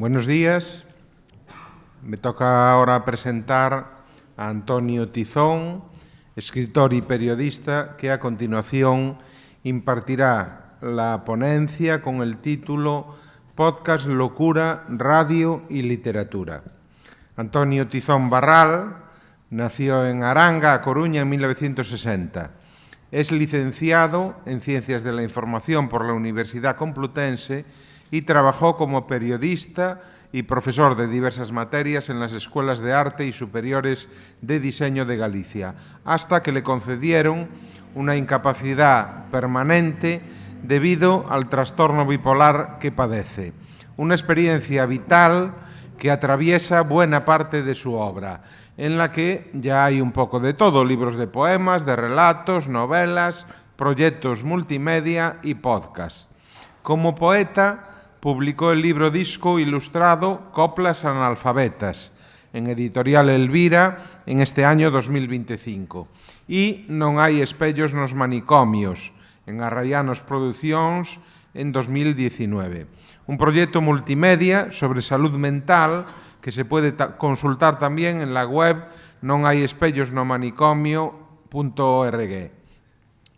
Buenos días. Me toca ahora presentar a Antonio Tizón, escritor y periodista, que a continuación impartirá la ponencia con el título Podcast, Locura, Radio y Literatura. Antonio Tizón Barral nació en Aranga, A Coruña, en 1960. Es licenciado en Ciencias de la Información por la Universidad Complutense y trabajó como periodista y profesor de diversas materias en las escuelas de arte y superiores de diseño de Galicia, hasta que le concedieron una incapacidad permanente debido al trastorno bipolar que padece. Una experiencia vital que atraviesa buena parte de su obra, en la que ya hay un poco de todo: libros de poemas, de relatos, novelas, proyectos multimedia y podcast. Como poeta, publicó el libro disco ilustrado Coplas analfabetas, en Editorial Elvira, en este año 2025. E Non hai espellos nos manicomios, en Arraianos Producións, en 2019. Un proyecto multimedia sobre salud mental que se puede consultar también en la web nonhaiespellosnomanicomio.org.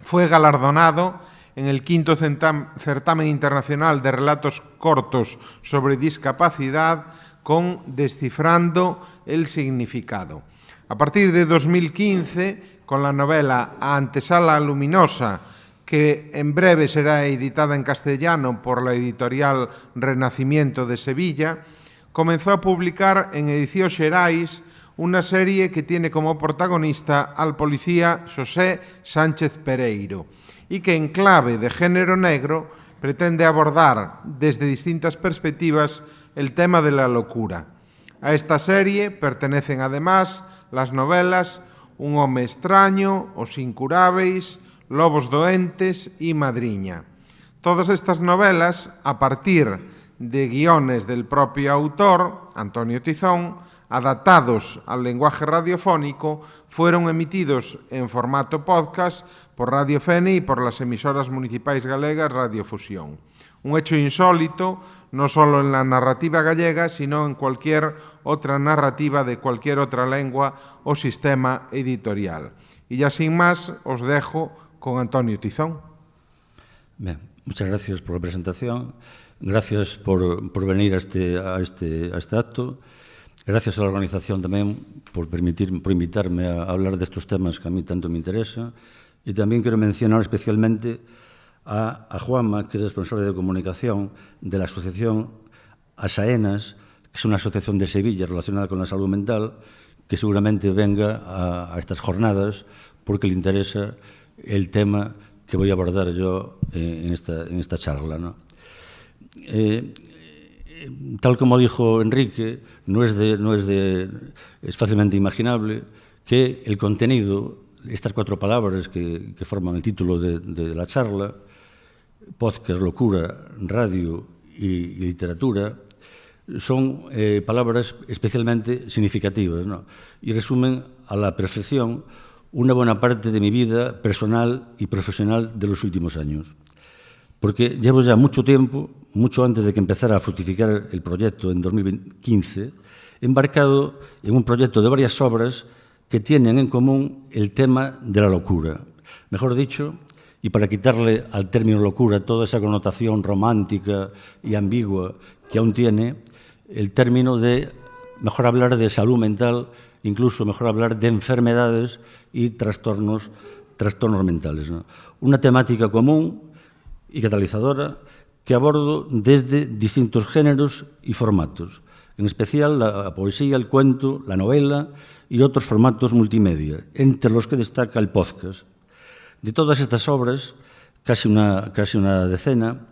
Fue galardonado en el quinto certamen internacional de relatos cortos sobre discapacidad con Descifrando el significado. A partir de 2015, con la novela A antesala luminosa, que en breve será editada en castellano por la editorial Renacimiento de Sevilla, comenzó a publicar en Edicións Xerais una serie que tiene como protagonista al policía Xosé Sánchez Pereiro, y que en clave de género negro pretende abordar desde distintas perspectivas el tema de la locura. A esta serie pertenecen además las novelas Un home extraño, Os incurábeis, Lobos doentes y Madriña. Todas estas novelas, a partir de guiones del propio autor, Antonio Tizón, adaptados al lenguaje radiofónico, fueron emitidos en formato podcast por Radio Fene y por las emisoras municipais galegas Radiofusión. Un hecho insólito, no solo en la narrativa gallega, sino en cualquier otra narrativa de cualquier otra lengua o sistema editorial. Y ya sin más, os dejo con Antonio Tizón. Bien, muchas gracias por la presentación. Gracias por venir a este acto. Gracias a la organización tamén por invitarme a hablar de estos temas que a mí tanto me interesan. Y también quiero mencionar especialmente a Juanma, que es responsable de comunicación de la asociación Asaenas, que es una asociación de Sevilla relacionada con la salud mental, que seguramente venga a estas jornadas porque le interesa el tema que voy a abordar yo en esta charla, ¿no? Tal como dijo Enrique, es fácilmente imaginable que el contenido, estas cuatro palabras que forman el título de la charla, podcast, locura, radio y literatura, son palabras especialmente significativas, ¿no? Y resumen a la perfección una buena parte de mi vida personal y profesional de los últimos años. Porque llevo ya mucho tiempo, mucho antes de que empezara a fructificar el proyecto en 2015, embarcado en un proyecto de varias obras que tienen en común el tema de la locura. Mejor dicho, y para quitarle al término locura toda esa connotación romántica y ambigua que aún tiene, el término de mejor hablar de salud mental, incluso mejor hablar de enfermedades y trastornos mentales, ¿no? Una temática común y catalizadora que abordo desde distintos géneros y formatos, en especial la poesía, el cuento, la novela y otros formatos multimedia, entre los que destaca el podcast. De todas estas obras, casi una decena,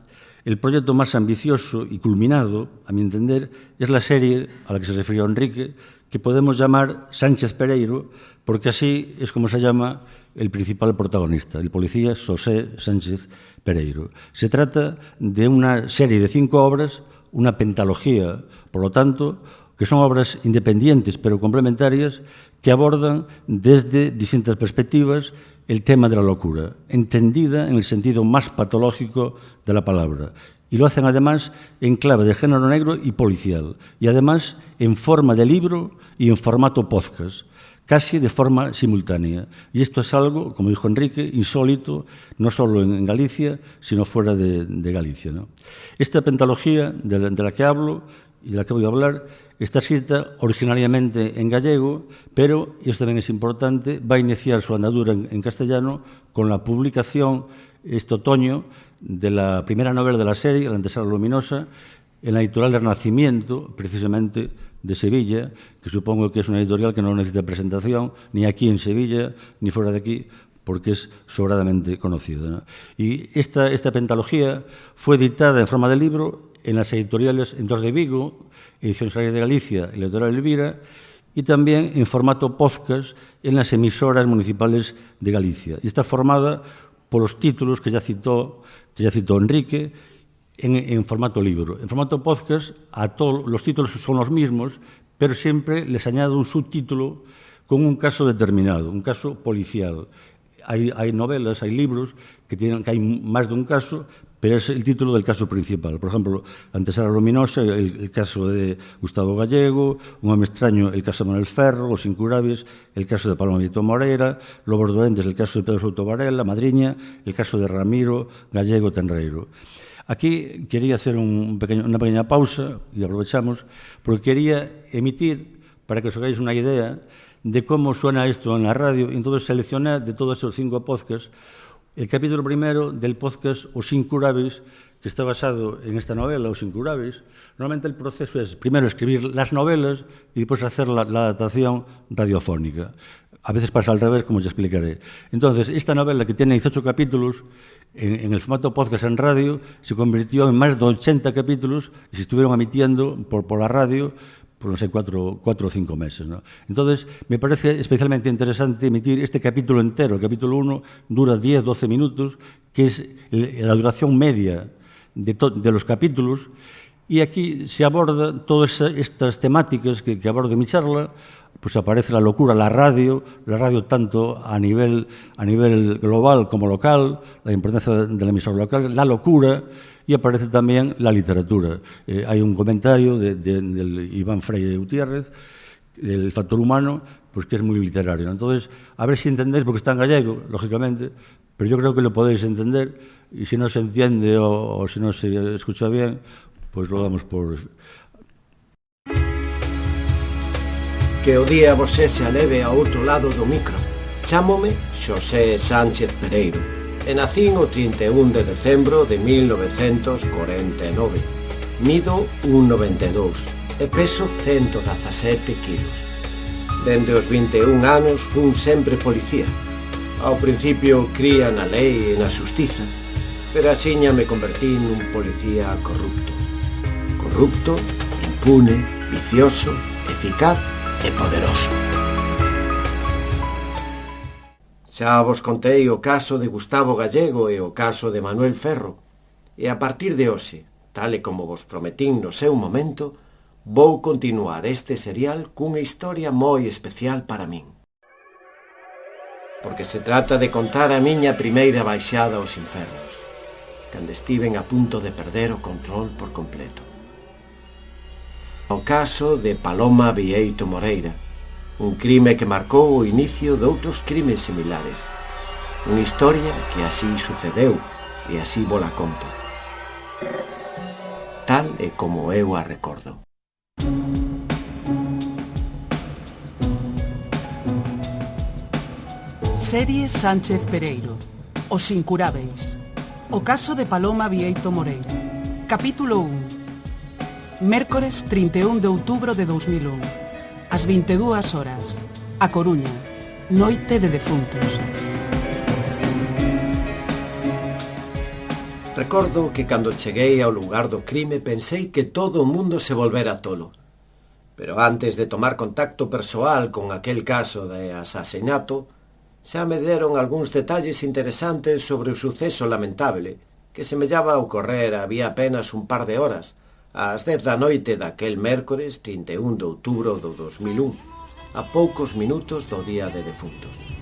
el proyecto más ambicioso y culminado, a mi entender, es la serie a la que se refirió Enrique, que podemos llamar Sánchez Pereiro, porque así es como se llama el principal protagonista, el policía Xosé Sánchez Pereiro. Se trata de una serie de 5 obras, una pentalogía, por lo tanto, que son obras independientes pero complementarias que abordan desde distintas perspectivas el tema de la locura, entendida en el sentido más patológico de la palabra, Y lo hacen además en clave de género negro y policial. Y además en forma de libro y en formato podcast, casi de forma simultánea. Y esto es algo, como dijo Enrique, insólito, no solo en Galicia, sino fuera de Galicia, ¿no? Esta pentalogía de la que hablo y de la que voy a hablar está escrita originariamente en gallego, pero, y esto también es importante, va a iniciar su andadura en castellano con la publicación este otoño de la primera novela de la serie, La antesala luminosa, en la editorial del Renacimiento, precisamente de Sevilla, que supongo que es una editorial que no necesita presentación, ni aquí en Sevilla, ni fuera de aquí, porque es sobradamente conocida, ¿no? Y esta pentalogía fue editada en forma de libro en las editoriales Entornos de Vigo, Ediciones Agrarias de Galicia y la editorial Elvira, y también en formato podcast en las emisoras municipales de Galicia. Y está formada por los títulos que ya citó Enrique, en formato libro. En formato podcast, todos los títulos son los mismos, pero siempre les añado un subtítulo con un caso determinado, un caso policial. Hay novelas, hay libros que hay más de un caso, pero es el título del caso principal. Por ejemplo, Antesala luminosa, el caso de Gustavo Gallego; Un home extraño, el caso de Manuel Ferro; Os incurables, el caso de Paloma Vieito Moreira; Lobos doentes, el caso de Pedro Souto Varela; Madriña, el caso de Ramiro Gallego Tenreiro. Aquí quería hacer una pequeña pausa, y aprovechamos, porque quería emitir, para que os hagáis una idea de cómo suena esto en la radio. Entonces seleccioné de todos esos 5 podcasts el capítulo primero del podcast Os incurables, que está basado en esta novela, Os incurables. Normalmente el proceso es primero escribir las novelas y después hacer la adaptación radiofónica. A veces pasa al revés, como os explicaré. Entonces, esta novela, que tiene 18 capítulos, en el formato podcast en radio, se convirtió en más de 80 capítulos y se estuvieron emitiendo por la radio por, no sé, 4 o 5 meses, ¿no? Entonces, me parece especialmente interesante emitir este capítulo entero. El capítulo 1 dura 10-12 minutos, que es la duración media de los capítulos, y aquí se aborda todas estas temáticas que abordo en mi charla. Pues aparece la locura, la radio tanto a nivel global como local, la importancia de la emisora local, la locura, y aparece también la literatura. Hay un comentario del Iván Freire Gutiérrez, El factor humano, pues que es muy literario, ¿no? Entonces, a ver si entendéis, porque está en gallego, lógicamente, pero yo creo que lo podéis entender, y si no se entiende o si no se escucha bien, pues lo damos por... Que o día vos se aleve a outro lado do micro. Chámome Xosé Sánchez Pereiro e nacín o 31 de decembro de 1949. Mido 1,92 e peso 117 kilos. Dende os 21 anos fun sempre policía. Ao principio cría na lei e na xustiza, pero axiña me convertí nun policía corrupto. Corrupto, impune, vicioso, eficaz e poderoso. Xa vos contei o caso de Gustavo Gallego e o caso de Manuel Ferro, e a partir de hoxe, tal e como vos prometín no seu momento, vou continuar este serial cunha historia moi especial para min. Porque se trata de contar a miña primeira baixada aos infernos, cando estiven a punto de perder o control por completo. O caso de Paloma Vieito Moreira, un crime que marcou o inicio de outros crimes similares. Unha historia que así sucedeu e así vola conto. Tal e como eu a recordo. Serie Sánchez Pereiro, Os incurábeis. O caso de Paloma Vieito Moreira. Capítulo 1. Mércores 31 de outubro de 2001. Ás 22 horas. A Coruña. Noite de defuntos. Recordo que cando cheguei ao lugar do crime pensei que todo o mundo se volvera tolo. Pero antes de tomar contacto persoal con aquel caso de asasinato, xa me deron algúns detalles interesantes sobre o suceso lamentable que semellaba ocorrer había apenas un par de horas, ás 10 da noite daquel mércores 31 de outubro do 2001, a poucos minutos do Día de Defuntos.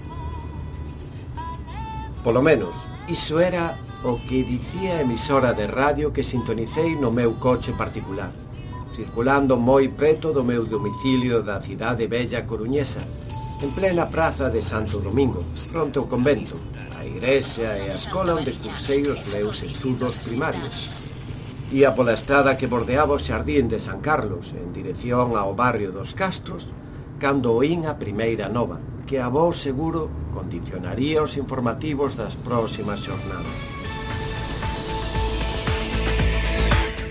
Polo menos, iso era o que dicía a emisora de radio que sintonicei no meu coche particular, circulando moi preto do meu domicilio da cidade bella coruñesa, en plena praza de Santo Domingo, fronte ao convento, a igrexa e a escola onde cursei os meus estudos primarios. Ia pola estrada que bordeaba o xardín de San Carlos en dirección ao barrio dos Castros cando oín a primeira nova, que a vos seguro condicionaría os informativos das próximas xornadas.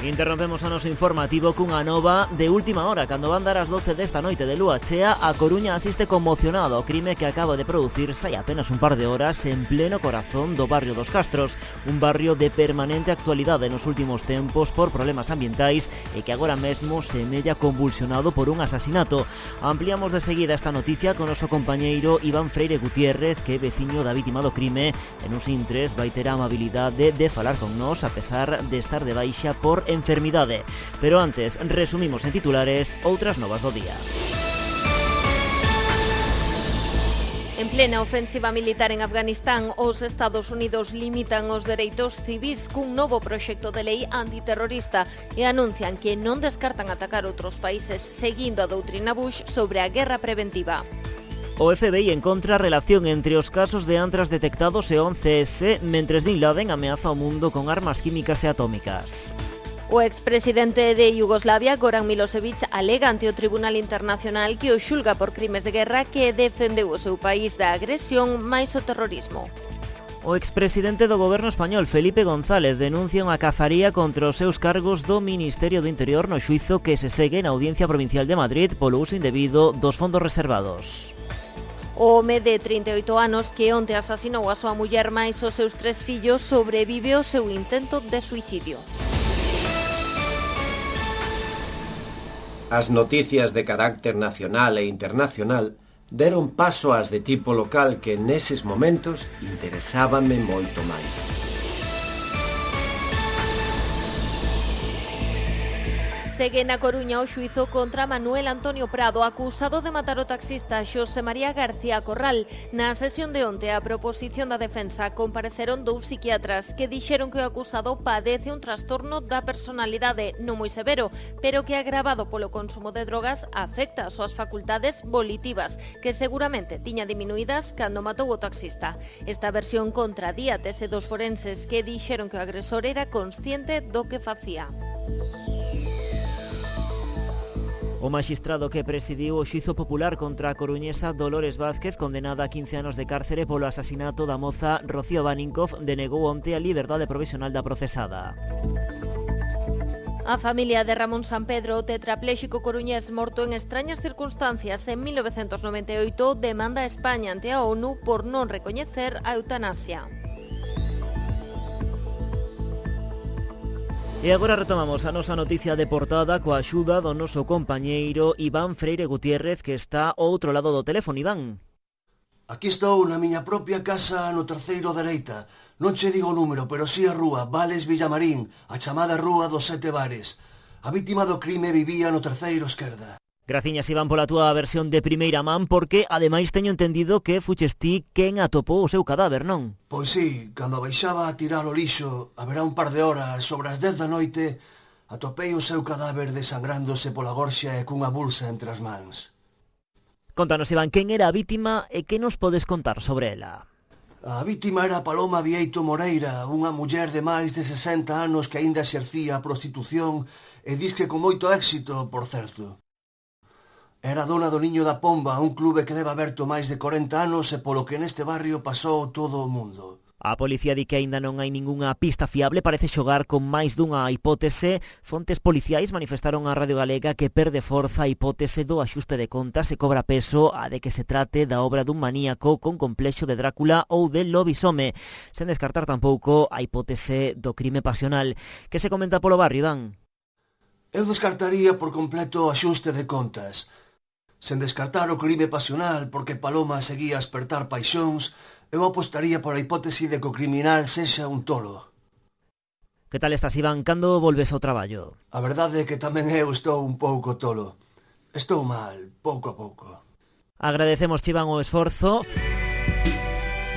Interrompemos o noso informativo cunha nova de última hora. Cando van dar as 12 desta noite de lúa chea, a Coruña asiste conmocionado ao crime que acaba de producirse hai apenas un par de horas en pleno corazón do barrio dos Castros, un barrio de permanente actualidade nos últimos tempos por problemas ambientais e que agora mesmo semella convulsionado por un asasinato. Ampliamos de seguida esta noticia con o noso compañeiro Iván Freire Gutiérrez, que é veciño da vítima do crime, e nos intres vai ter a amabilidade de falar con nós a pesar de estar de baixa por enfermidade. Pero antes, resumimos en titulares outras novas do día. En plena ofensiva militar en Afganistán, os Estados Unidos limitan os dereitos civís cun novo proxecto de lei antiterrorista e anuncian que non descartan atacar outros países seguindo a doutrina Bush sobre a guerra preventiva. O FBI encontra relación entre os casos de antras detectados e 11S, mentres Bin Laden ameaza o mundo con armas químicas e atómicas. O expresidente de Yugoslavia, Goran Milosevic, alega ante o Tribunal Internacional que o xulga por crimes de guerra que defendeu o seu país da agresión máis o terrorismo. O expresidente do goberno español, Felipe González, denuncia unha cazaría contra os seus cargos do Ministerio do Interior no xuizo que se segue na Audiencia Provincial de Madrid polo uso indebido dos fondos reservados. O home de 38 anos que onte asasinou a súa muller máis os seus 3 fillos sobrevive ao seu intento de suicidio. As noticias de carácter nacional e internacional deron paso ás de tipo local que neses momentos interesábanme moito máis. Segue na Coruña o xuizo contra Manuel Antonio Prado, acusado de matar o taxista Xosé María García Corral. Na sesión de onte, a proposición da defensa, compareceron 2 psiquiatras que dixeron que o acusado padece un trastorno da personalidade non moi severo, pero que agravado polo consumo de drogas afecta as súas facultades volitivas, que seguramente tiña diminuídas cando matou o taxista. Esta versión contradía a tese dos forenses que dixeron que o agresor era consciente do que facía. O maxistrado que presidiu o xuizo popular contra a coruñesa Dolores Vázquez, condenada a 15 anos de cárcere polo asasinato da moza Rocío Baninkoff, denegou onte a liberdade provisional da procesada. A familia de Ramón Sampedro, tetrapléxico coruñés morto en extrañas circunstancias en 1998, demanda a España ante a ONU por non recoñecer a eutanasia. E agora retomamos a nosa noticia de portada coa axuda do noso compañeiro Iván Freire Gutiérrez, que está ao outro lado do teléfono. Iván. Aquí estou na miña propia casa no terceiro dereita. Non che digo o número, pero si a rúa Vales Villamarín, a chamada Rúa dos 7 Bares. A vítima do crime vivía no terceiro esquerda. Graciñas, Iván, pola túa versión de primeira man, porque ademais teño entendido que fuches ti quen atopou o seu cadáver, non? Pois sí, cando baixaba a tirar o lixo, haberá un par de horas, sobre as 10 da noite, atopei o seu cadáver desangrándose pola gorxa e cunha bolsa entre as mans. Contanos, Iván, quen era a vítima e que nos podes contar sobre ela? A vítima era Paloma Vieito Moreira, unha muller de máis de 60 anos que aínda exercía a prostitución e disque con moito éxito, por certo. Era dona do Niño da Pomba, un clube que leva aberto máis de 40 anos e polo que neste barrio pasou todo o mundo. A policía di que aínda non hai ningunha pista fiable, parece xogar con máis dunha hipótese. Fontes policiais manifestaron á Radio Galega que perde forza a hipótese do axuste de contas e cobra peso a de que se trate da obra dun maníaco con complexo de Drácula ou de lobisome, sen descartar tampouco a hipótese do crime pasional. Que se comenta polo barrio, Iván? Eu descartaría por completo o axuste de contas. Sen descartar o crime pasional porque Paloma seguía a espertar paixóns, eu apostaría por a hipótese de que o criminal sexa un tolo. Que tal estás, Iván? Cando volves ao traballo? A verdade é que tamén eu estou un pouco tolo. Estou mal, pouco a pouco. Agradecemos, Iván, o esforzo.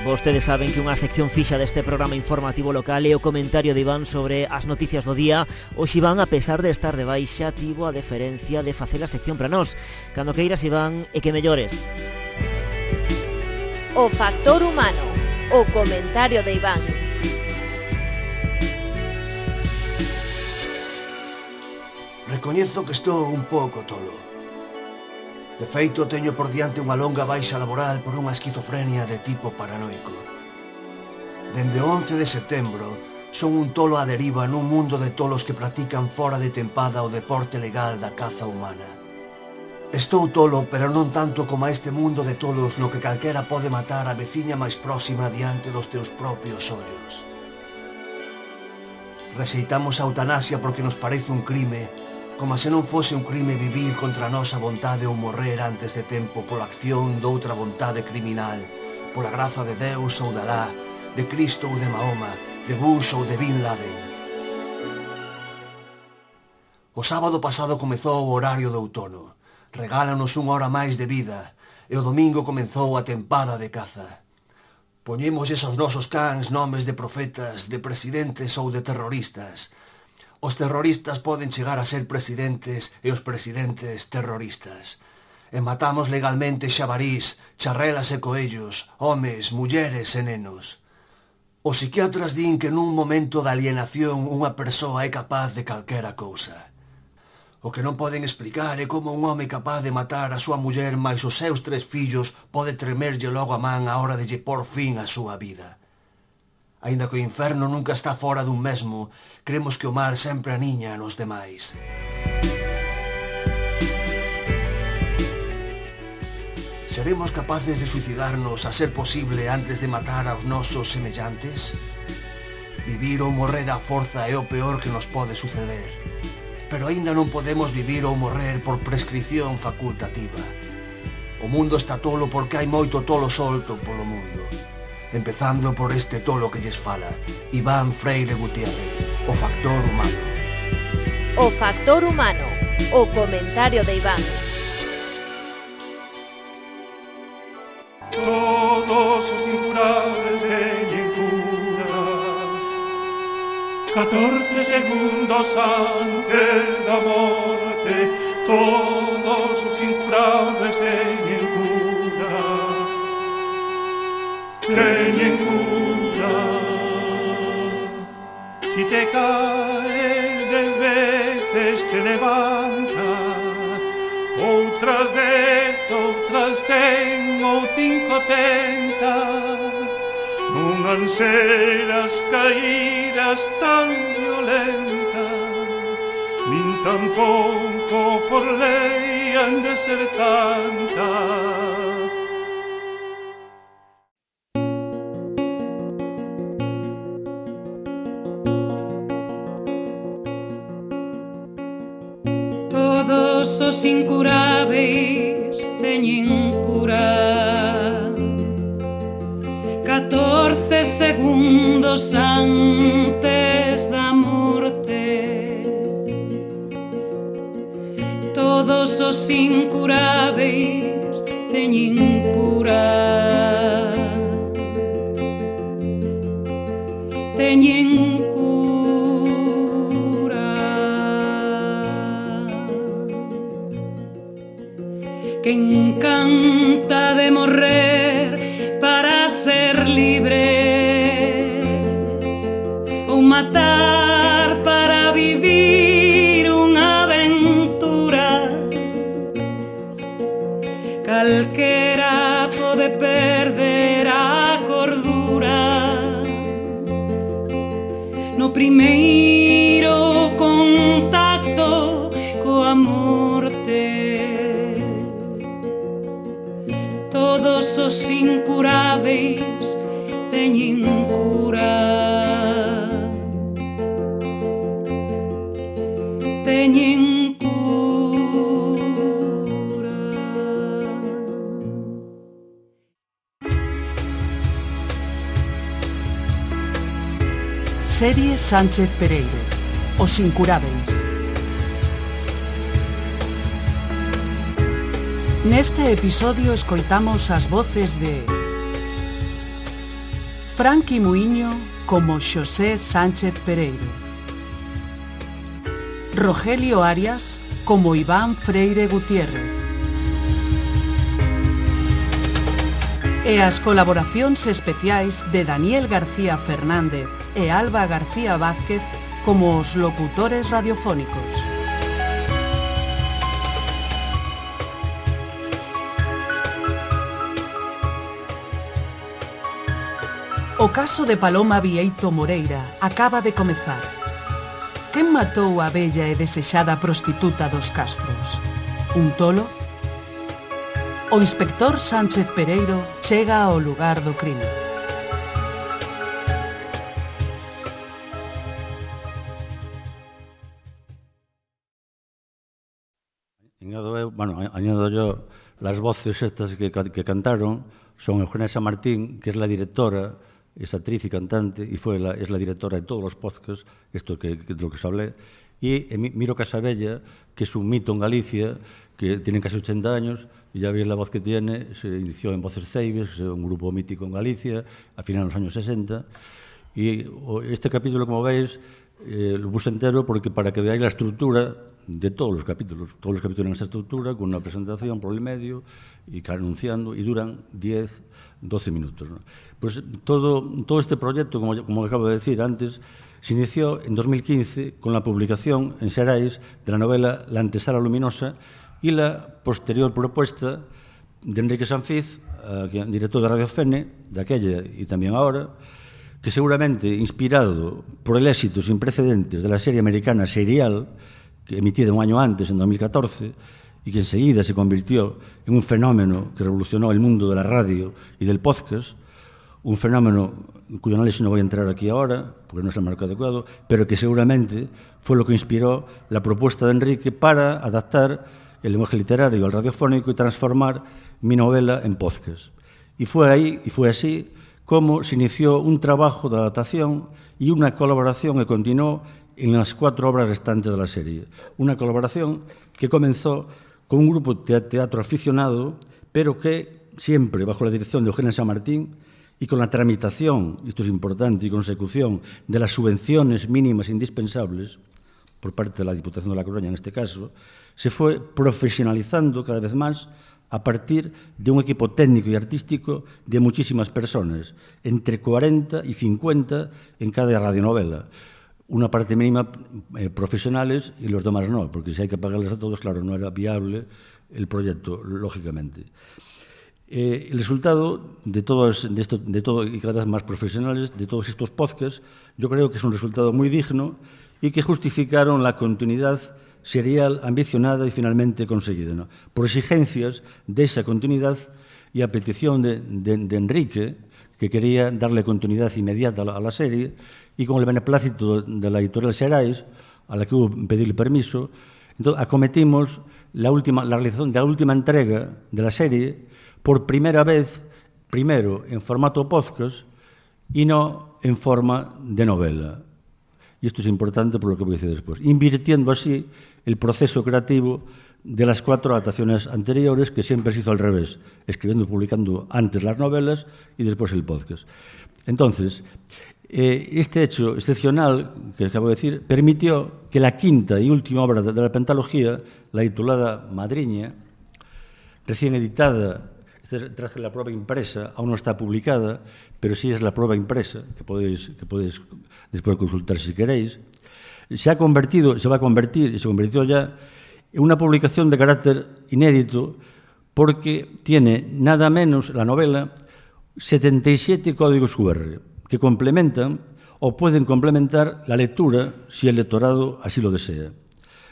Vostedes saben que unha sección fixa deste programa informativo local é o comentario de Iván sobre as noticias do día. Hoxe Iván, a pesar de estar de baixa, tivo a deferencia de facer a sección para nós. Cando queiras, Iván, e que mellores. O factor humano, o comentario de Iván. Recoñezo que estou un pouco tolo. De feito, teño por diante unha longa baixa laboral por unha esquizofrenia de tipo paranoico. Dende o 11 de setembro, son un tolo a deriva nun mundo de tolos que practican fora de tempada o deporte legal da caza humana. Estou tolo, pero non tanto como a este mundo de tolos no que calquera pode matar a veciña máis próxima diante dos teus propios ollos. Rexeitamos a eutanasia porque nos parece un crime, como se non fose un crime vivir contra a nosa vontade ou morrer antes de tempo pola acción doutra vontade criminal, pola graza de Deus ou de Alá, de Cristo ou de Mahoma, de Bush ou de Bin Laden. O sábado pasado comezou o horario do outono. Regálanos unha hora máis de vida, e o domingo comezou a tempada de caza. Poñemos esos nosos cans nomes de profetas, de presidentes ou de terroristas. Os terroristas poden chegar a ser presidentes e os presidentes terroristas. E matamos legalmente xabarís, charrelas e coellos, homes, mulleres e nenos. Os psiquiatras din que nun momento de alienación unha persoa é capaz de calquera cousa. O que non poden explicar é como un home capaz de matar a súa muller máis os seus 3 fillos pode tremerlle logo a man a hora de lle por fin a súa vida. Aínda que o inferno nunca está fora dun mesmo, cremos que o mar sempre aniña nos demais. Seremos capaces de suicidarnos a ser posible antes de matar aos nosos semellantes? Vivir ou morrer á forza é o peor que nos pode suceder. Pero aínda non podemos vivir ou morrer por prescripción facultativa. O mundo está tolo porque hai moito tolo solto polo mundo. Empezando por este tolo que lles fala, Iván Freire Gutiérrez, o factor humano. O factor humano, o comentario de Iván. Todos os incurables teñen cura, 14 segundos antes da morte, todos os incurables teñen cura. Teñen cura. Si te caes 10 veces te levantas, outras 10, outras 100 ou 500. Non han ser as caídas tan violentas, nin tampouco por lei han de ser tantas. Todos os incuráveis teñen cura, 14 segundos antes da morte. Todos os incuráveis teñen cura, teñen cura. Que encanta de morrer para ser libre, ou matar para vivir unha aventura. Calquera pode perder a cordura no primeiro contacto coa morte. Todos os incuráveis teñen cura, teñen cura. Serie Sánchez Pereiro, Os Incurábeis. Neste episodio escoitamos as voces de Franqui Muiño como Xosé Sánchez Pereiro. Rogelio Arias como Iván Freire Gutiérrez. E as colaboracións especiais de Daniel García Fernández e Alba García Vázquez como os locutores radiofónicos. O caso de Paloma Bieito Moreira acaba de comezar. Quen matou a bella e desexada prostituta dos Castros? Un tolo? O inspector Sánchez Pereiro chega ao lugar do crime. Añado yo las voces estas que cantaron son Eugenia San Martín, que es la directora, es actriz y cantante, y es la directora de todos los podcasts, esto de lo que os hablé, y Miro Casabella, que es un mito en Galicia, que tiene casi 80 años, y ya veis la voz que tiene, se inició en Voces Ceibes, que es un grupo mítico en Galicia, a finales de los años 60, y este capítulo, como veis, lo puse entero porque para que veáis la estructura de todos los capítulos tienen esa estructura, con una presentación por el medio, y anunciando, y duran 10, 12 minutos, ¿no? Pues todo este proyecto, como acabo de decir antes, se inició en 2015 con la publicación en Xerais de la novela La antesala luminosa y la posterior propuesta de Enrique Sanfiz, director de Radio Fene, de aquella y también ahora, que seguramente inspirado por el éxito sin precedentes de la serie americana Serial, que emitida un año antes, en 2014, y que enseguida se convirtió en un fenómeno que revolucionó el mundo de la radio y del podcast, un fenómeno en cuyo análisis no voy a entrar aquí ahora, porque no es el marco adecuado, pero que seguramente fue lo que inspiró la propuesta de Enrique para adaptar el lenguaje literario al radiofónico y transformar mi novela en podcast. Y fue así como se inició un trabajo de adaptación y una colaboración que continuó en las 4 obras restantes de la serie. Una colaboración que comenzó con un grupo de teatro aficionado, pero que siempre bajo la dirección de Eugenia San Martín y con la tramitación, y esto es importante, y consecución de las subvenciones mínimas indispensables por parte de la Diputación de La Coruña en este caso, se fue profesionalizando cada vez más a partir de un equipo técnico y artístico de muchísimas personas, entre 40 y 50 en cada radionovela. Una parte mínima profesionales y los demás no, porque si hay que pagarles a todos, claro, no era viable el proyecto, lógicamente. El resultado de todo y cada vez más profesionales, de todos estos podcasts, yo creo que es un resultado muy digno y que justificaron la continuidad serial, ambicionada y finalmente conseguida, ¿no? Por exigencias de esa continuidad y a petición de Enrique, que quería darle continuidad inmediata a la serie, y con el beneplácito de la editorial Xerais, a la que hubo que pedirle permiso, entonces acometimos la realización de la última entrega de la serie por primera vez, primero en formato podcast y no en forma de novela. Y esto es importante por lo que voy a decir después, invirtiendo así el proceso creativo de las 4 adaptaciones anteriores, que siempre se hizo al revés, escribiendo y publicando antes las novelas y después el podcast. Entonces, este hecho excepcional que acabo de decir permitió que la 5ª y última obra de la pentalogía, la titulada Madriña, recién editada, traje la prueba impresa, aún no está publicada, pero sí es la prueba impresa, que podéis después consultar si queréis, se va a convertir y se convirtió ya en una publicación de carácter inédito porque tiene nada menos la novela 77 códigos QR que complementan o pueden complementar la lectura si el lectorado así lo desea.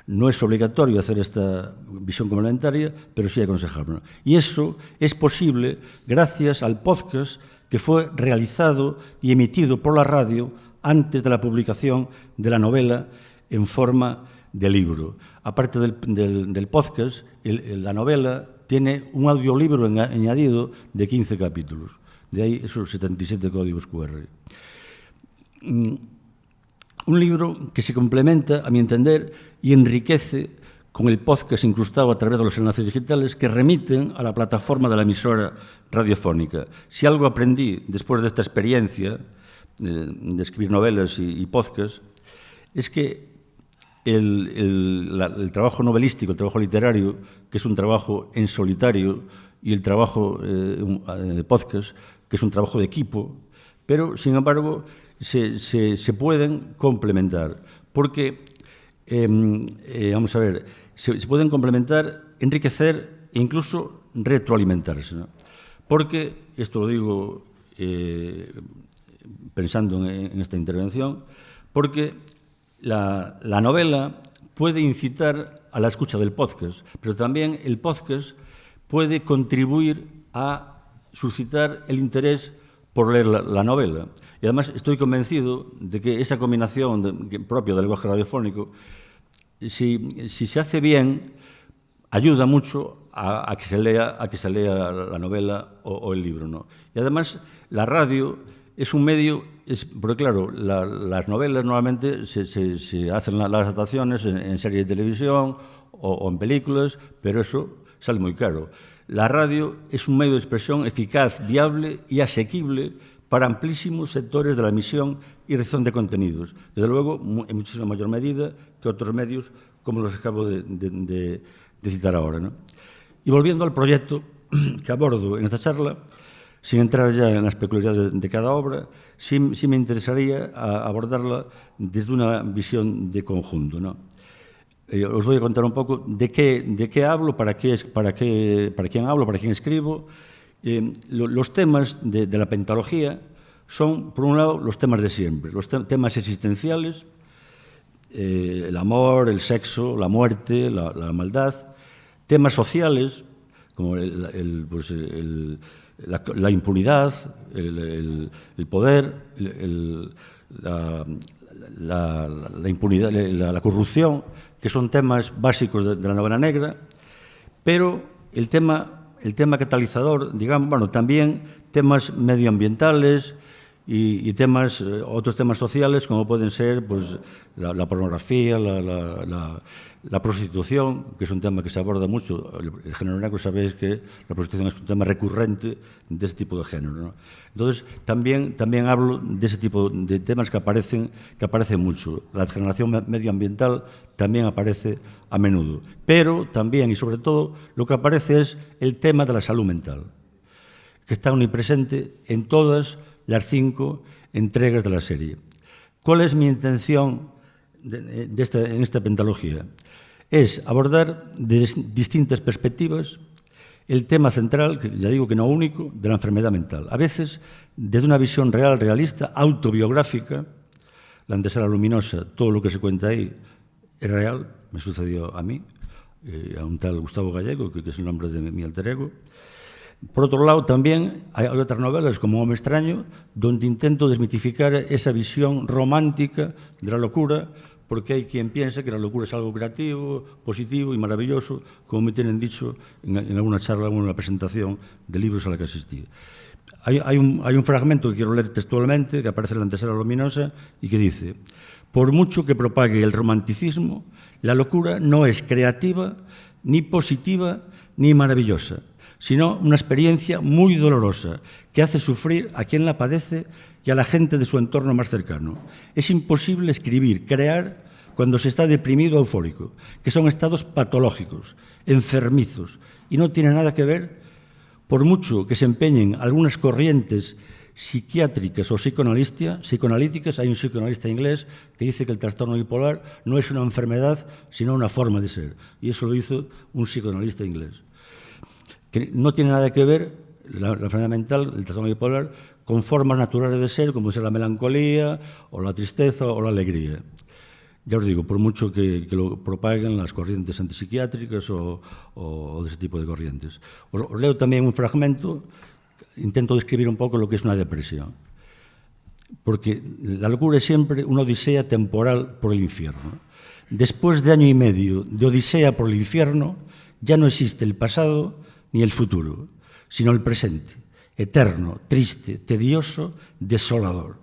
No es obligatorio hacer esta visión complementaria, pero sí aconsejable. Y eso es posible gracias al podcast que fue realizado y emitido por la radio antes de la publicación de la novela en forma de libro. Aparte del podcast, la novela tiene un audiolibro añadido de 15 capítulos. De ahí esos 77 códigos QR. Un libro que se complementa, a mi entender, y enriquece con el podcast incrustado a través de los enlaces digitales que remiten a la plataforma de la emisora radiofónica. Si algo aprendí después de esta experiencia de escribir novelas y podcast, es que el trabajo novelístico, el trabajo literario, que es un trabajo en solitario, y el trabajo de podcast, que es un trabajo de equipo, pero, sin embargo, se pueden complementar, porque, vamos a ver, se pueden complementar, enriquecer e incluso retroalimentarse, ¿no? Porque, esto lo digo pensando en esta intervención, porque la novela puede incitar a la escucha del podcast, pero también el podcast puede contribuir a suscitar el interés por leer la novela. Y además estoy convencido de que esa combinación propia del lenguaje radiofónico, si se hace bien, ayuda mucho a que se lea la novela o el libro, ¿no? Y además la radio es un medio, porque claro, las novelas normalmente se hacen las adaptaciones en series de televisión o en películas, pero eso sale muy caro. La radio es un medio de expresión eficaz, viable y asequible para amplísimos sectores de la emisión y recepción de contenidos. Desde luego, en muchísima mayor medida que otros medios, como los acabo de citar ahora, ¿no? Y volviendo al proyecto que abordo en esta charla, sin entrar ya en las peculiaridades de cada obra, sí me interesaría abordarla desde una visión de conjunto, ¿no? Os voy a contar un poco de qué hablo, para quién hablo, para quién escribo. Los temas de la pentalogía son, por un lado, los temas de siempre, los temas existenciales, el amor, el sexo, la muerte, la maldad, temas sociales, como la impunidad, el poder, la impunidad, la corrupción, que son temas básicos de la novela negra, pero el tema catalizador, digamos, bueno, también temas medioambientales y otros temas sociales, como pueden ser pues, la pornografía, la prostitución, que es un tema que se aborda mucho. El género negro, sabéis que la prostitución es un tema recurrente de ese tipo de género, ¿no? Entonces, también hablo de ese tipo de temas que aparecen mucho. La degeneración medioambiental también aparece a menudo. Pero también, y sobre todo, lo que aparece es el tema de la salud mental, que está omnipresente en todas las 5 entregas de la serie. ¿Cuál es mi intención en esta pentalogía? Es abordar desde distintas perspectivas el tema central, que ya digo que no único, de la enfermedad mental. A veces, desde una visión real, realista, autobiográfica, La antesala luminosa, todo lo que se cuenta ahí es real, me sucedió a mí, a un tal Gustavo Gallego, que es el nombre de mi alter ego. Por otro lado, también hay otras novelas, como Hombre extraño, donde intento desmitificar esa visión romántica de la locura, porque hay quien piensa que la locura es algo creativo, positivo y maravilloso, como me tienen dicho en alguna charla o en una presentación de libros a la que asistí. Hay un fragmento que quiero leer textualmente, que aparece en La antesala luminosa, y que dice: por mucho que propague el romanticismo, la locura no es creativa, ni positiva, ni maravillosa, sino una experiencia muy dolorosa que hace sufrir a quien la padece y a la gente de su entorno más cercano. Es imposible escribir, crear, cuando se está deprimido o eufórico, que son estados patológicos, enfermizos, y no tiene nada que ver, por mucho que se empeñen algunas corrientes psiquiátricas o psicoanalíticas. Hay un psicoanalista inglés que dice que el trastorno bipolar no es una enfermedad, sino una forma de ser, y eso lo hizo un psicoanalista inglés. Que no tiene nada que ver la enfermedad mental, el trastorno bipolar, con formas naturales de ser, como es la melancolía, o la tristeza, o la alegría. Ya os digo, por mucho que lo propaguen las corrientes antipsiquiátricas o de ese tipo de corrientes. Os leo también un fragmento, intento describir un poco lo que es una depresión. Porque la locura es siempre una odisea temporal por el infierno. Después de año y medio de odisea por el infierno, ya no existe el pasado ni el futuro, sino el presente, eterno, triste, tedioso, desolador.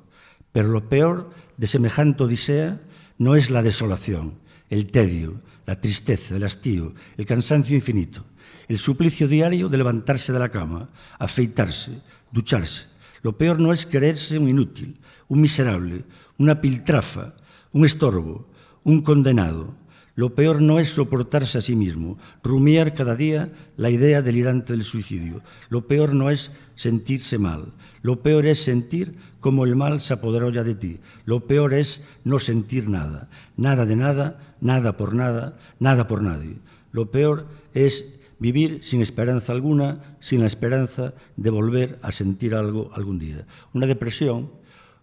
Pero lo peor de semejante odisea no es la desolación, el tedio, la tristeza, el hastío, el cansancio infinito, el suplicio diario de levantarse de la cama, afeitarse, ducharse. Lo peor no es creerse un inútil, un miserable, una piltrafa, un estorbo, un condenado. Lo peor no es soportarse a sí mismo, rumiar cada día la idea delirante del suicidio. Lo peor no es sentirse mal. Lo peor es sentir como el mal se apoderó ya de ti. Lo peor es no sentir nada. Nada de nada, nada por nadie. Lo peor es vivir sin esperanza alguna, sin la esperanza de volver a sentir algo algún día. Una depresión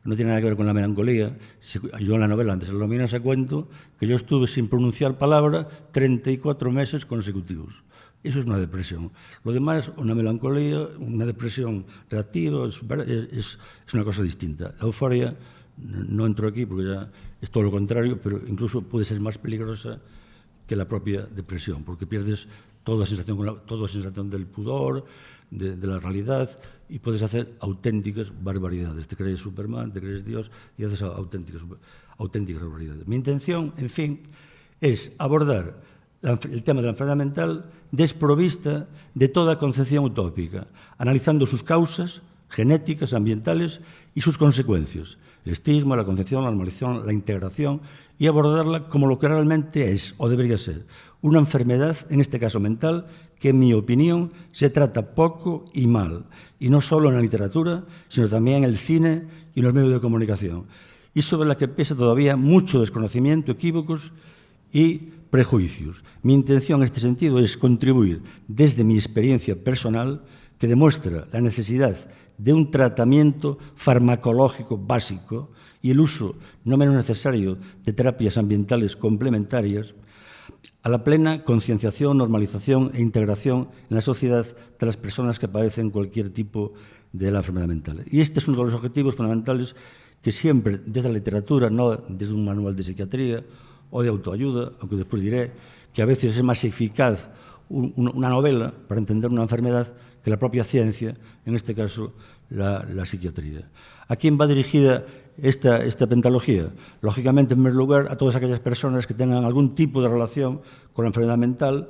no tiene nada que ver con la melancolía. Yo en la novela, antes de los Minas, cuento que yo estuve sin pronunciar palabra 34 meses consecutivos. Eso es una depresión. Lo demás, una melancolía, una depresión reactiva, es una cosa distinta. La euforia, no entro aquí porque ya es todo lo contrario, pero incluso puede ser más peligrosa que la propia depresión, porque pierdes toda sensación del pudor, de la realidad, y puedes hacer auténticas barbaridades. Te crees Superman, te crees Dios y haces auténticas barbaridades. Mi intención, en fin, es abordar el tema de la enfermedad mental desprovista de toda concepción utópica, analizando sus causas genéticas, ambientales y sus consecuencias, el estigma, la concepción, la normalización, la integración, y abordarla como lo que realmente es o debería ser, una enfermedad, en este caso mental, que en mi opinión se trata poco y mal, y no solo en la literatura, sino también en el cine y en los medios de comunicación, y sobre la que pesa todavía mucho desconocimiento, equívocos y prejuicios. Mi intención en este sentido es contribuir desde mi experiencia personal, que demuestra la necesidad de un tratamiento farmacológico básico y el uso no menos necesario de terapias ambientales complementarias, a la plena concienciación, normalización e integración en la sociedad de las personas que padecen cualquier tipo de la enfermedad mental. Y este es uno de los objetivos fundamentales que siempre, desde la literatura, no desde un manual de psiquiatría o de autoayuda, aunque después diré que a veces es más eficaz una novela para entender una enfermedad que la propia ciencia, en este caso la psiquiatría. ¿A quién va dirigida esta pentalogía? Lógicamente, en primer lugar, a todas aquellas personas que tengan algún tipo de relación con la enfermedad mental,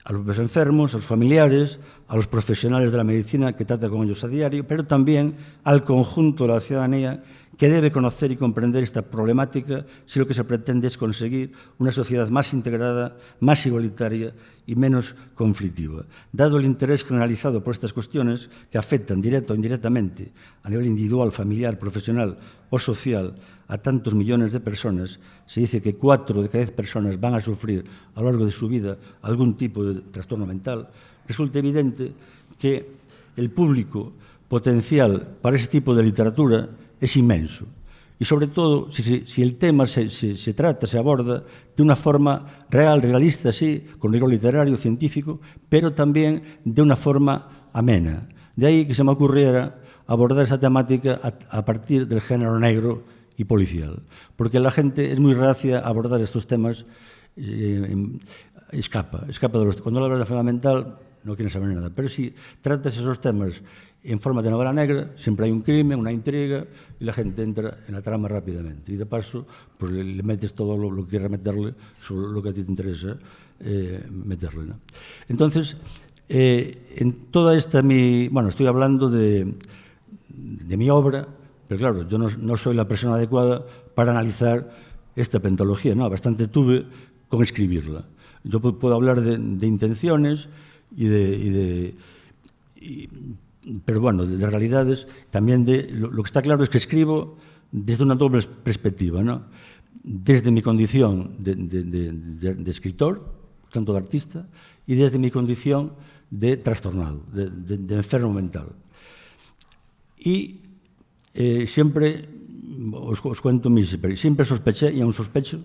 a los enfermos, a los familiares, a los profesionales de la medicina que tratan con ellos a diario, pero también al conjunto de la ciudadanía que debe conocer y comprender esta problemática si lo que se pretende es conseguir una sociedad más integrada, más igualitaria y menos conflictiva. Dado el interés generalizado por estas cuestiones que afectan directa o indirectamente a nivel individual, familiar, profesional o social a tantos millones de personas, se dice que 4 de cada 10 personas van a sufrir a lo largo de su vida algún tipo de trastorno mental, resulta evidente que el público potencial para ese tipo de literatura es inmenso. Y sobre todo, si el tema se trata, se aborda de una forma real, realista, sí, con rigor literario, científico, pero también de una forma amena. De ahí que se me ocurriera abordar esa temática a partir del género negro y policial, porque la gente es muy reacia a abordar estos temas, escapa de los... Cuando hablas de enfermedad mental no quieren saber nada, pero si tratas esos temas en forma de novela negra, siempre hay un crimen, una intriga, y la gente entra en la trama rápidamente. Y de paso, pues le metes todo lo que quieras meterle sobre lo que a ti te interesa meterle, ¿no? Entonces, en toda esta estoy hablando de mi obra, pero claro, yo no soy la persona adecuada para analizar esta pentología, ¿no? Bastante tuve con escribirla. Yo puedo hablar de intenciones pero bueno, de realidades, también lo que está claro es que escribo desde una doble perspectiva, ¿no? Desde mi condición de escritor, tanto de artista, y desde mi condición de trastornado, de enfermo mental. Y siempre, os cuento siempre sospeché, y aún sospecho,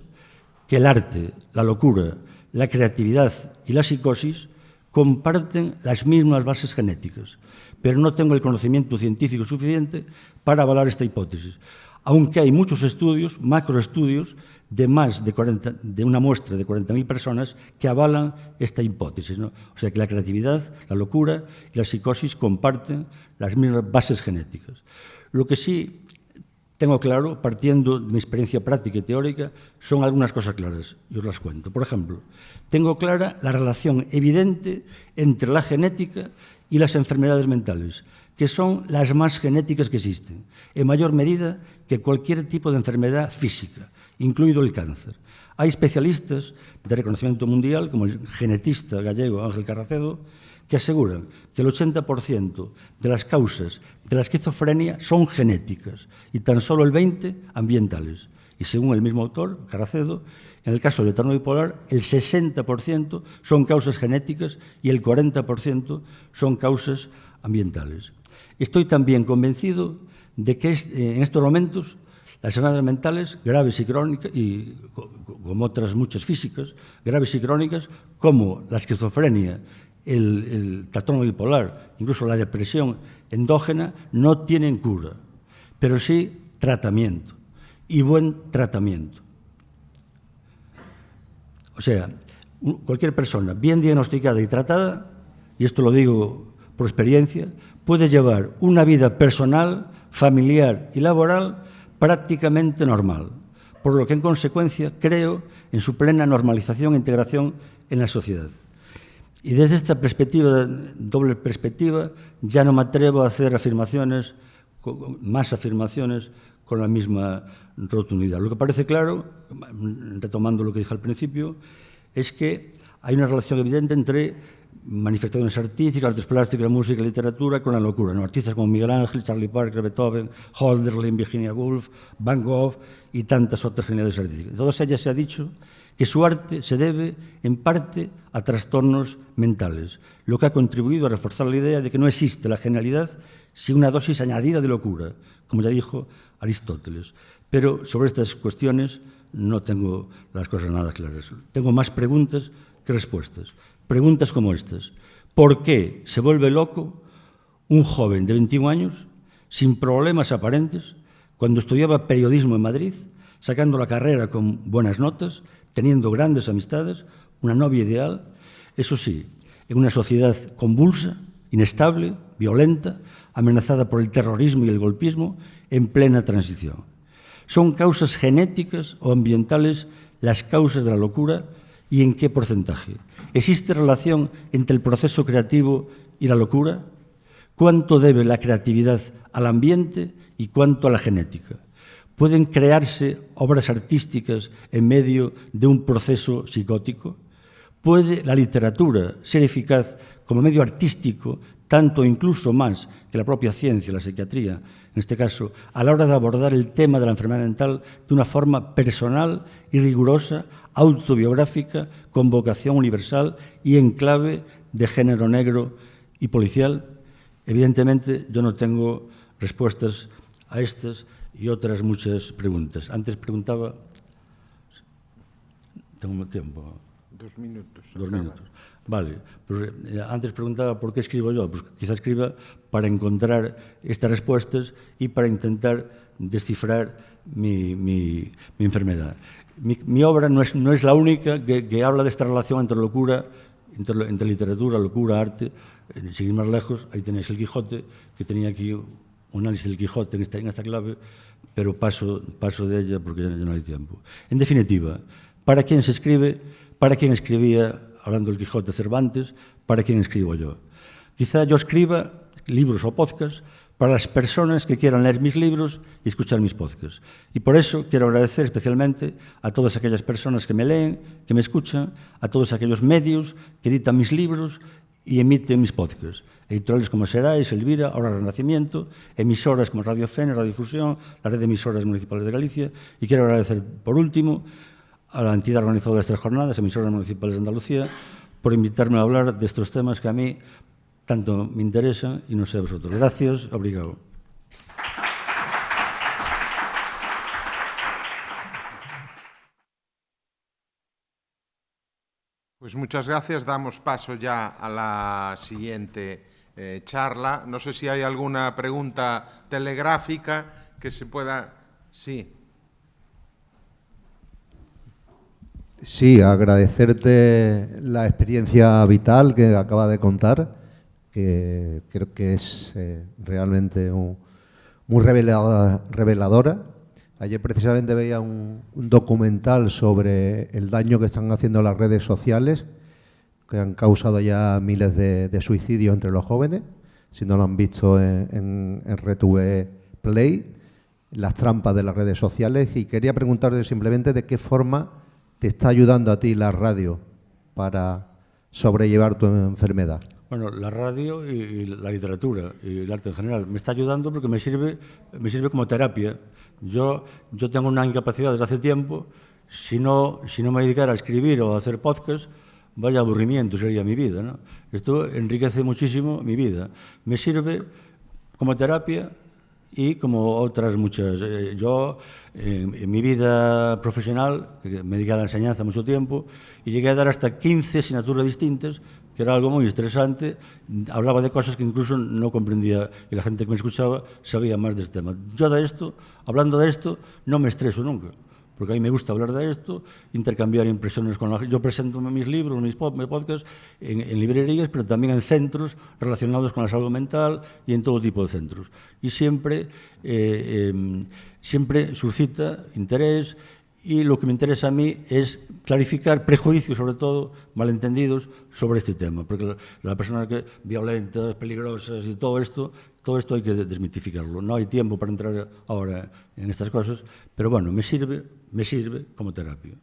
que el arte, la locura, la creatividad y la psicosis comparten las mismas bases genéticas, pero no tengo el conocimiento científico suficiente para avalar esta hipótesis, aunque hay muchos estudios, macroestudios, de una muestra de 40.000 personas que avalan esta hipótesis, ¿no? O sea que la creatividad, la locura y la psicosis comparten las mismas bases genéticas. Lo que sí tengo claro, partiendo de mi experiencia práctica y teórica, son algunas cosas claras, y os las cuento. Por ejemplo, tengo clara la relación evidente entre la genética y las enfermedades mentales, que son las más genéticas que existen, en mayor medida que cualquier tipo de enfermedad física, incluido el cáncer. Hay especialistas de reconocimiento mundial, como el genetista gallego Ángel Carracedo, que aseguran que el 80% de las causas de la esquizofrenia son genéticas y tan solo el 20% ambientales. Y según el mismo autor, Carracedo, en el caso del trastorno bipolar, el 60% son causas genéticas y el 40% son causas ambientales. Estoy también convencido de que en estos momentos las enfermedades mentales graves y crónicas, y como otras muchas físicas, graves y crónicas, como la esquizofrenia, el trastorno bipolar, incluso la depresión endógena, no tienen cura, pero sí tratamiento, y buen tratamiento. O sea, cualquier persona bien diagnosticada y tratada, y esto lo digo por experiencia, puede llevar una vida personal, familiar y laboral prácticamente normal, por lo que en consecuencia creo en su plena normalización e integración en la sociedad. Y desde esta perspectiva, doble perspectiva, ya no me atrevo a hacer más afirmaciones con la misma rotundidad. Lo que parece claro, retomando lo que dije al principio, es que hay una relación evidente entre manifestaciones artísticas, artes plásticas, música y literatura con la locura, ¿no? Artistas como Miguel Ángel, Charlie Parker, Beethoven, Hölderlin, Virginia Woolf, Van Gogh y tantas otras genialidades artísticas. De todas ellas se ha dicho que su arte se debe, en parte, a trastornos mentales, lo que ha contribuido a reforzar la idea de que no existe la genialidad sin una dosis añadida de locura, como ya dijo Aristóteles. Pero sobre estas cuestiones no tengo las cosas nada claras. Tengo más preguntas que respuestas. Preguntas como estas. ¿Por qué se vuelve loco un joven de 21 años sin problemas aparentes cuando estudiaba periodismo en Madrid, sacando la carrera con buenas notas, teniendo grandes amistades, una novia ideal? Eso sí, en una sociedad convulsa, inestable, violenta, amenazada por el terrorismo y el golpismo, en plena transición. ¿Son causas genéticas o ambientales las causas de la locura y en qué porcentaje? ¿Existe relación entre el proceso creativo y la locura? ¿Cuánto debe la creatividad al ambiente y cuánto a la genética? ¿Pueden crearse obras artísticas en medio de un proceso psicótico? ¿Puede la literatura ser eficaz como medio artístico, tanto o incluso más que la propia ciencia, la psiquiatría, en este caso, a la hora de abordar el tema de la enfermedad mental de una forma personal y rigurosa, autobiográfica, con vocación universal y en clave de género negro y policial? Evidentemente, yo no tengo respuestas a estas y otras muchas preguntas. Antes preguntaba... ¿Tengo tiempo? 2 minutos. 2 minutos. Vale. Pues, antes preguntaba por qué escribo yo. Pues quizá escriba para encontrar estas respuestas y para intentar descifrar mi enfermedad. Mi obra no es la única que habla de esta relación entre locura, entre literatura, locura, arte. Sin ir más lejos, ahí tenéis el Quijote, que tenía aquí un análisis del Quijote en esta clave, pero paso de ella porque ya no hay tiempo. En definitiva, ¿para quién se escribe? ¿Para quién escribía, hablando del Quijote, Cervantes? ¿Para quién escribo yo? Quizá yo escriba libros o podcasts para las personas que quieran leer mis libros y escuchar mis podcasts. Y por eso quiero agradecer especialmente a todas aquellas personas que me leen, que me escuchan, a todos aquellos medios que editan mis libros y emiten mis podcasts. Editoriales como Serais, Elvira, ahora Renacimiento, emisoras como Radio FEN, Radio Difusión, la red de emisoras municipales de Galicia. Y quiero agradecer, por último, a la entidad organizadora de estas jornadas, emisoras municipales de Andalucía, por invitarme a hablar de estos temas que a mí tanto me interesan y no sé a vosotros. Gracias, obrigado. Pues muchas gracias. Damos paso ya a la siguiente charla. No sé si hay alguna pregunta telegráfica que se pueda... Sí. Sí, agradecerte la experiencia vital que acaba de contar, que creo que es realmente muy reveladora. Ayer precisamente veía un documental sobre el daño que están haciendo las redes sociales, que han causado ya miles de suicidios entre los jóvenes. Si no lo han visto en RTV Play, las trampas de las redes sociales. Y quería preguntarte simplemente de qué forma te está ayudando a ti la radio para sobrellevar tu enfermedad. Bueno, la radio y la literatura y el arte en general me está ayudando porque me sirve como terapia. Yo tengo una incapacidad desde hace tiempo. Si no me dedicara a escribir o a hacer podcast, vaya aburrimiento sería mi vida, ¿no? Esto enriquece muchísimo mi vida. Me sirve como terapia y como otras muchas. Yo, en mi vida profesional, me dediqué a la enseñanza mucho tiempo, y llegué a dar hasta 15 asignaturas distintas, que era algo muy estresante. Hablaba de cosas que incluso no comprendía, y la gente que me escuchaba sabía más de este tema. Yo hablando de esto, no me estreso nunca, porque a mí me gusta hablar de esto, intercambiar impresiones con la gente. Yo presento mis libros, mis podcasts en librerías, pero también en centros relacionados con la salud mental y en todo tipo de centros. Y siempre suscita interés, y lo que me interesa a mí es clarificar prejuicios, sobre todo malentendidos, sobre este tema, porque las personas violentas, peligrosas y todo esto hay que desmitificarlo. No hay tiempo para entrar ahora en estas cosas, pero bueno, me sirve como terapia.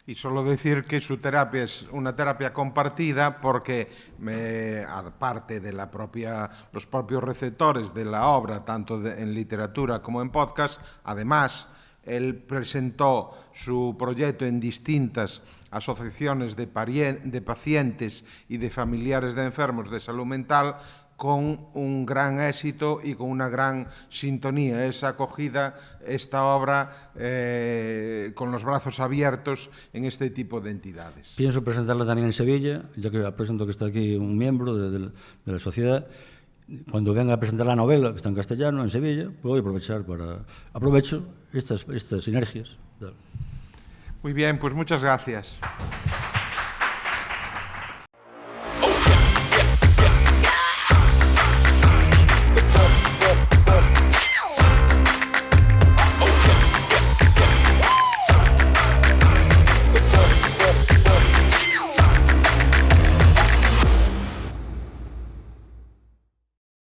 Y solo decir que su terapia es una terapia compartida porque, aparte de los propios receptores de la obra, tanto en literatura como en podcast, además, él presentó su proyecto en distintas asociaciones de pacientes y de familiares de enfermos de salud mental, con un gran éxito y con una gran sintonía. Es acogida esta obra con los brazos abiertos en este tipo de entidades. Pienso presentarla también en Sevilla, ya que presento que está aquí un miembro de la sociedad. Cuando venga a presentar la novela, que está en castellano, en Sevilla, voy a aprovechar aprovecho estas sinergias. Muy bien, pues muchas gracias.